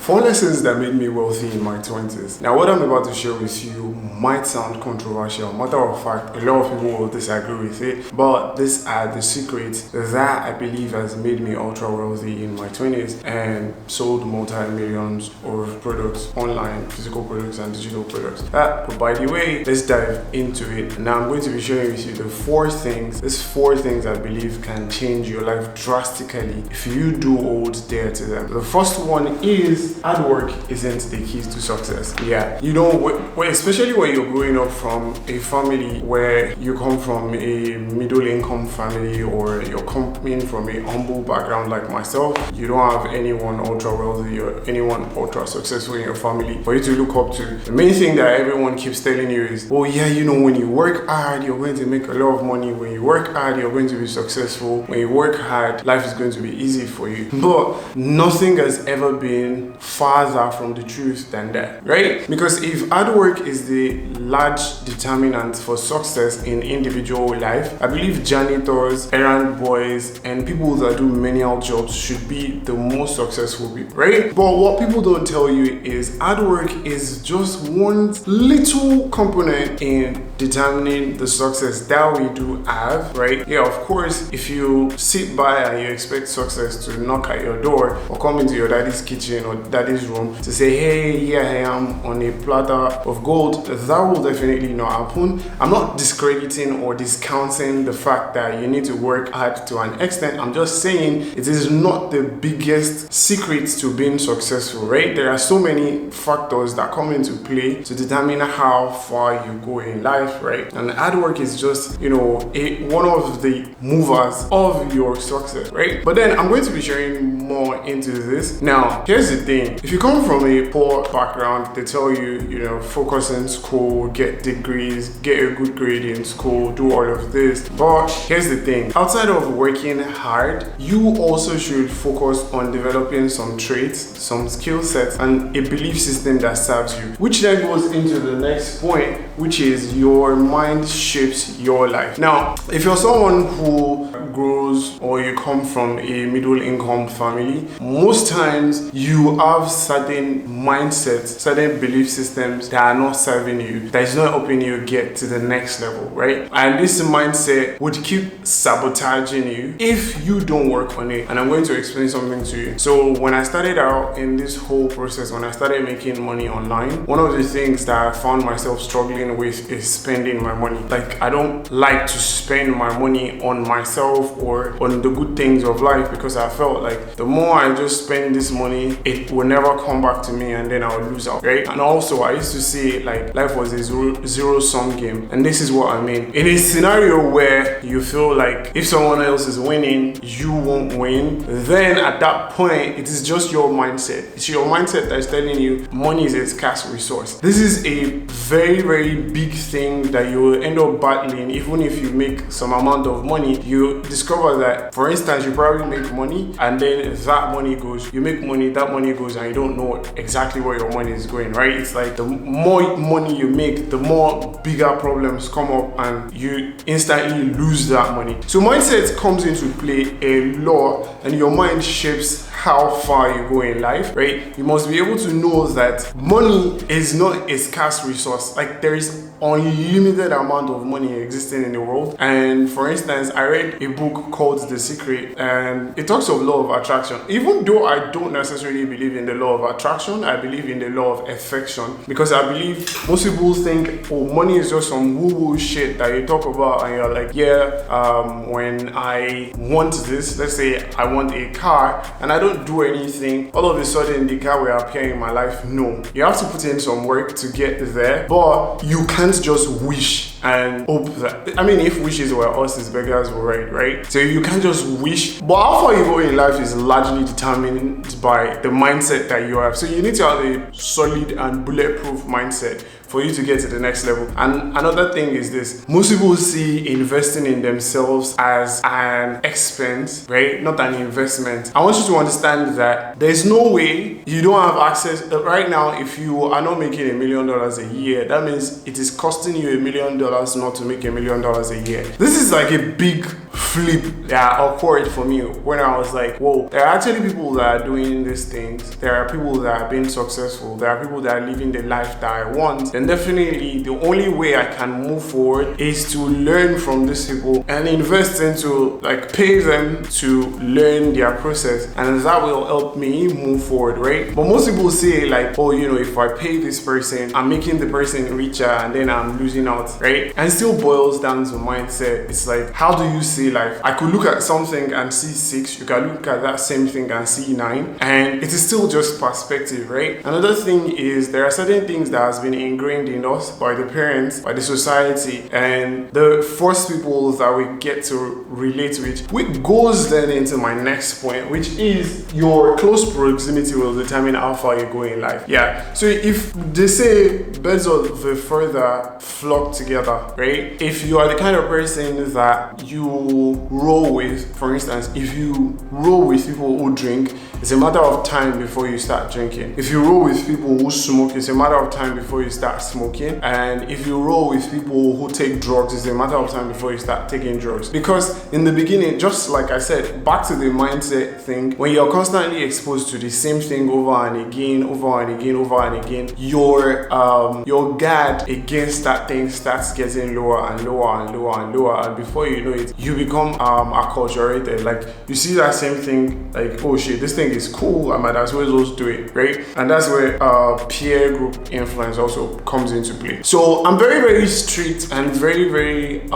4 lessons that made me wealthy in my 20s. Now, what I'm about to share with you might sound controversial. Matter of fact, a lot of people will disagree with it, but these are the secrets that I believe has made me ultra wealthy in my 20s and sold multi-millions of products online, physical products and digital products. But by the way, let's dive into it. Now, I'm going to be sharing with you the 4 things, these 4 things I believe can change your life drastically if you do hold dare to them. The first one is hard work isn't the key to success. Yeah, you know, especially when you're growing up from a family where you come from a middle income family, or you're coming from a humble background like myself, you don't have anyone ultra wealthy or anyone ultra successful in your family for you to look up to. The main thing that everyone keeps telling you is, oh yeah, you know, when you work hard, you're going to make a lot of money. When you work hard, you're going to be successful. When you work hard, life is going to be easy for you. But nothing has ever been farther from the truth than that, right? Because if hard work is the large determinant for success in individual life, I believe janitors, errand boys, and people that do menial jobs should be the most successful people, right? But what people don't tell you is hard work is just one little component in determining the success that we do have, right? Yeah, of course, if you sit by and you expect success to knock at your door or come into your daddy's kitchen or daddy's room to say, hey, here I am on a platter of gold, that will definitely not happen. I'm not discrediting or discounting the fact that you need to work hard to an extent. I'm just saying it is not the biggest secret to being successful, right? There are so many factors that come into play to determine how far you go in life, right? And hard work is just, you know, one of the movers of your success, right? But then I'm going to be sharing more into this. Now, here's the thing. If you come from a poor background, they tell you, you know, focus in school, get degrees, get a good grade in school, do all of this. But here's the thing. Outside of working hard, you also should focus on developing some traits, some skill sets, and a belief system that serves you, which then goes into the next point, which is your mind shapes your life. Now, if you're someone who grows or you come from a middle income family, most times you have certain mindsets, certain belief systems that are not serving you, that is not helping you get to the next level, right? And this mindset would keep sabotaging you if you don't work on it. And I'm going to explain something to you. So when I started out in this whole process, when I started making money online, one of the things that I found myself struggling with is spending my money. Like, I don't like to spend my money on myself or on the good things of life, because I felt like the more I just spend this money, it will never come back to me and then I will lose out, right? And also, I used to say like life was a zero-sum game. And this is what I mean. In a scenario where you feel like if someone else is winning, you won't win, then at that point, it is just your mindset. It's your mindset that is telling you money is a scarce resource. This is a very, very big thing that you will end up battling. Even if you make some amount of money, you discover that, for instance, you probably make money and then that money goes, you make money, that money goes, and you don't know exactly where your money is going, right? It's like the more money you make, the more bigger problems come up and you instantly lose that money. So mindset comes into play a lot, and your mind shapes how far you go in life, right? You must be able to know that money is not a scarce resource. Like, there is unlimited amount of money existing in the world. And for instance, I read a book called The Secret, and it talks of law of attraction. Even though I don't necessarily believe in the law of attraction, I believe in the law of affection, because I believe most people think, oh, money is just some woo-woo shit that you talk about and you're like, yeah, when I want this, let's say I want a car and I don't do anything, all of a sudden the car will appear in my life. No, you have to put in some work to get there, but you can't just wish and hope that, I mean, if wishes were us, beggars were right? So you can't just wish. But how far you go in life is largely determined by the mindset that you have. So you need to have a solid and bulletproof mindset for you to get to the next level. And another thing is this: most people see investing in themselves as an expense, right? Not an investment. I want you to understand that there's no way you don't have access. Right now, if you are not making $1 million a year, that means it is costing you $1 million not to make $1 million a year. This is like a big flip that occurred for me when I was like, whoa, there are actually people that are doing these things. There are people that are being successful. There are people that are living the life that I want. Then definitely the only way I can move forward is to learn from these people and invest into, like, pay them to learn their process, and that will help me move forward, right? But most people say like, oh, you know, if I pay this person, I'm making the person richer and then I'm losing out, right? And it still boils down to mindset. It's like, how do you see life? I could look at something and see 6, you can look at that same thing and see 9, and it is still just perspective, right? Another thing is there are certain things that has been ingrained in us by the parents, by the society, and the first people that we get to relate with, which goes then into my next point, which is your close proximity will determine how far you go in life. Yeah, so if they say birds of a feather flock together, right? If you are the kind of person that you roll with, for instance, if you roll with people who drink, it's a matter of time before you start drinking. If you roll with people who smoke, it's a matter of time before you start smoking. And if you roll with people who take drugs, it's a matter of time before you start taking drugs. Because in the beginning, just like I said, back to the mindset thing, when you're constantly exposed to the same thing over and again, your guard against that thing starts getting lower and lower and lower and lower, and before you know it, you become acculturated. Like, you see that same thing, like, oh shit, this thing is cool, I might as well just do it, right? And that's where peer group influence also comes into play. So I'm very, very strict and very, very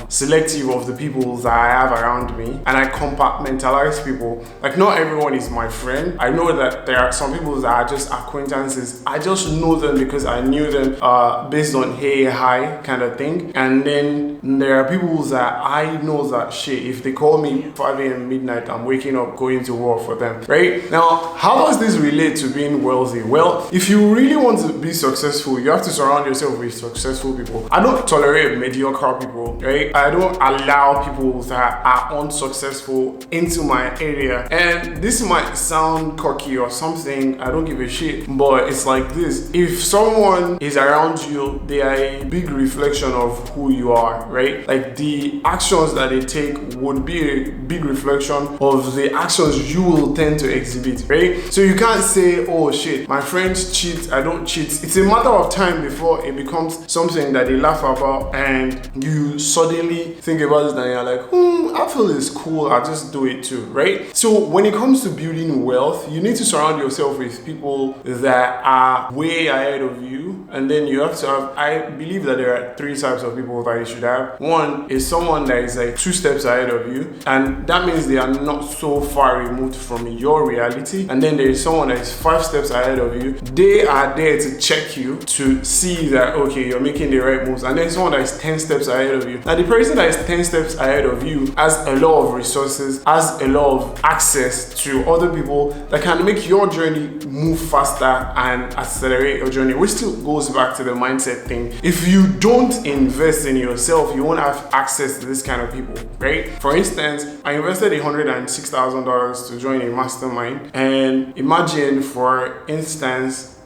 selective of the people that I have around me, and I compartmentalize people. Like, not everyone is my friend. I know that there are some people that are just acquaintances. I just know them because I knew them based on hey, hi kind of thing. And then there are people that I know that shit, if they call me 5 a.m. midnight, I'm waking up going to work for them, right? Now, how does this relate to being wealthy? Well, if you really want to be successful, you have to surround yourself with successful people. I don't tolerate mediocre people, right? I don't allow people that are unsuccessful into my area. And this might sound cocky or something, I don't give a shit, but it's like this: if someone is around you, they are a big reflection of who you are, right? Like, the actions that they take would be a big reflection of the actions you will tend to exhibit, right? So you can't say, oh shit, my friends cheat, I don't cheat. It's a matter of time before it becomes something that they laugh about, and you suddenly think about it and you're like, I feel it's cool, I'll just do it too, right? So when it comes to building wealth, you need to surround yourself with people that are way ahead of you. And then you have to have, I believe that there are 3 types of people that you should have. One is someone that is like 2 steps ahead of you, and that means they are not so far removed from your reality. And then there is someone that is 5 steps ahead of you. They are there to check you, to see that, okay, you're making the right moves. And then someone that is 10 steps ahead of you. Now, the person that is 10 steps ahead of you has a lot of resources, has a lot of access to other people that can make your journey move faster and accelerate your journey, which still goes back to the mindset thing. If you don't invest in yourself, you won't have access to this kind of people, right? For instance, I invested $106,000 to join a mastermind, and imagine, for instance,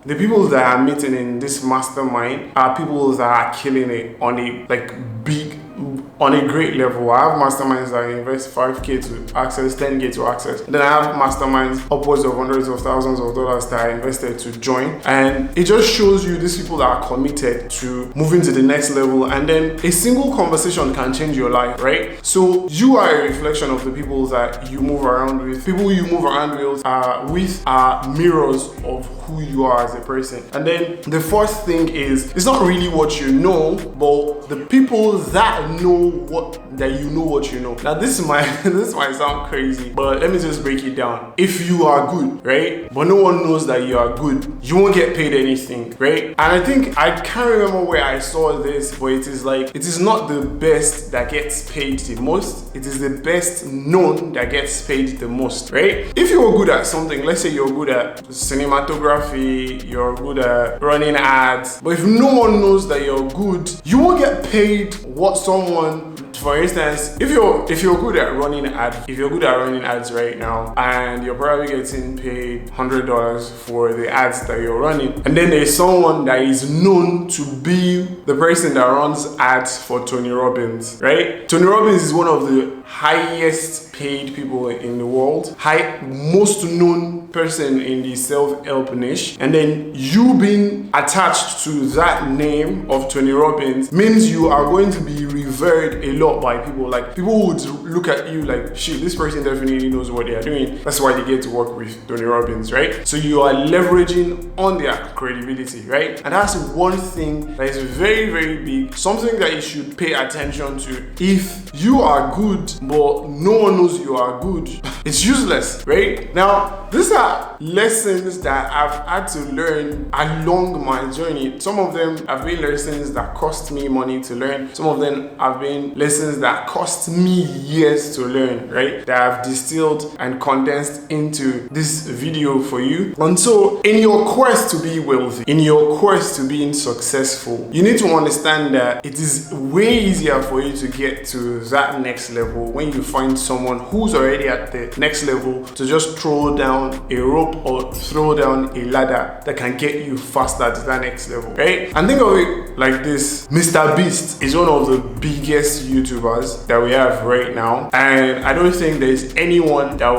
the people that I'm meeting in this mastermind are people that are killing it on a on a great level. I have masterminds that invest $5K to access, $10K to access. Then I have masterminds upwards of hundreds of thousands of dollars that I invested to join. And it just shows you these people that are committed to moving to the next level. And then a single conversation can change your life, right? So you are a reflection of the people that you move around with. People you move around with are mirrors of who you are as a person. And then the fourth thing is, it's not really what you know, but the people that know know what you know. Now this might sound crazy, but let me just break it down. If you are good, right, but no one knows that you are good, you won't get paid anything, right? And I think I can't remember where I saw this, but it is not the best that gets paid the most, it is the best known that gets paid the most, right? If you're good at something, let's say you're good at cinematography, you're good at running ads, but if no one knows that you're good, you won't get paid what someone, for instance, if you're good at running ads right now, and you're probably getting paid $100 for the ads that you're running, and then there's someone that is known to be the person that runs ads for Tony Robbins, right? Tony Robbins is one of the highest paid people in the world, most known person in the self-help niche, and then you being attached to that name of Tony Robbins means you are going to be revered a lot by people. Like, people would look at you like, shit, this person definitely knows what they are doing. That's why they get to work with Tony Robbins, right? So you are leveraging on their credibility, right? And that's one thing that is very, very big, something that you should pay attention to. If you are good but no one knows you are good, it's useless, right? Now, these are lessons that I've had to learn along my journey. Some of them have been lessons that cost me money to learn. Some of them have been lessons that cost me years to learn, right? That I've distilled and condensed into this video for you. And so, in your quest to be wealthy, in your quest to being successful, you need to understand that it is way easier for you to get to that next level when you find someone who's already at the next level to just throw down a rope or throw down a ladder that can get you faster to that next level, right? And think of it like this: Mr. Beast is one of the biggest YouTubers that we have right now, and I don't think there's anyone that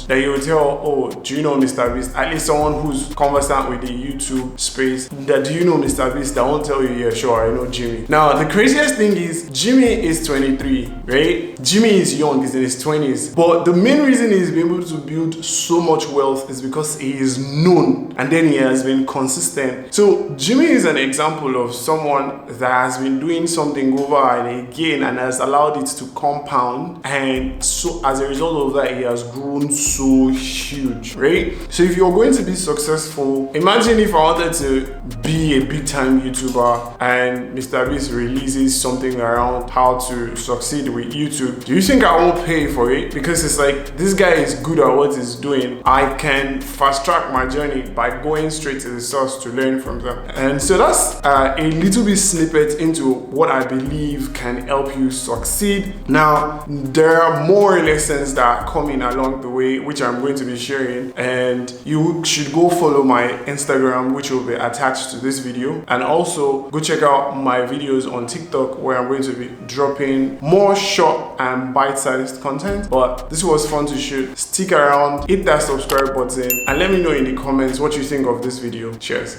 you would tell, oh, do you know Mr. Beast? At least someone who's conversant with the YouTube space, that do you know Mr. Beast? That won't tell you, yeah, sure, I know Jimmy. Now, the craziest thing is Jimmy is 23, right? Jimmy is young, he's in his 20s, but the main reason he's been able to build so much wealth is because he is known and then he has been consistent. So Jimmy is an example of someone that has been doing something over and again and has allowed it to compound, and so as a result of that, he has grown so huge, right? So if you're going to be successful, imagine if I wanted to be a big time YouTuber and Mr. Beast releases something around how to succeed with YouTube. Do you think I won't pay for it? Because it's like, this guy is good at what he's doing. I can fast track my journey by going straight to the source to learn from them. And so that's a little bit snippet into what I believe can help you succeed. Now, there are more lessons that are coming along the way, which I'm going to be sharing, and you should go follow my Instagram, which will be attached to this video, and also go check out my videos on TikTok, where I'm going to be dropping more short and bite-sized content. But this was fun to shoot. Stick around, hit that subscribe button, and let me know in the comments what you think of this video. Cheers.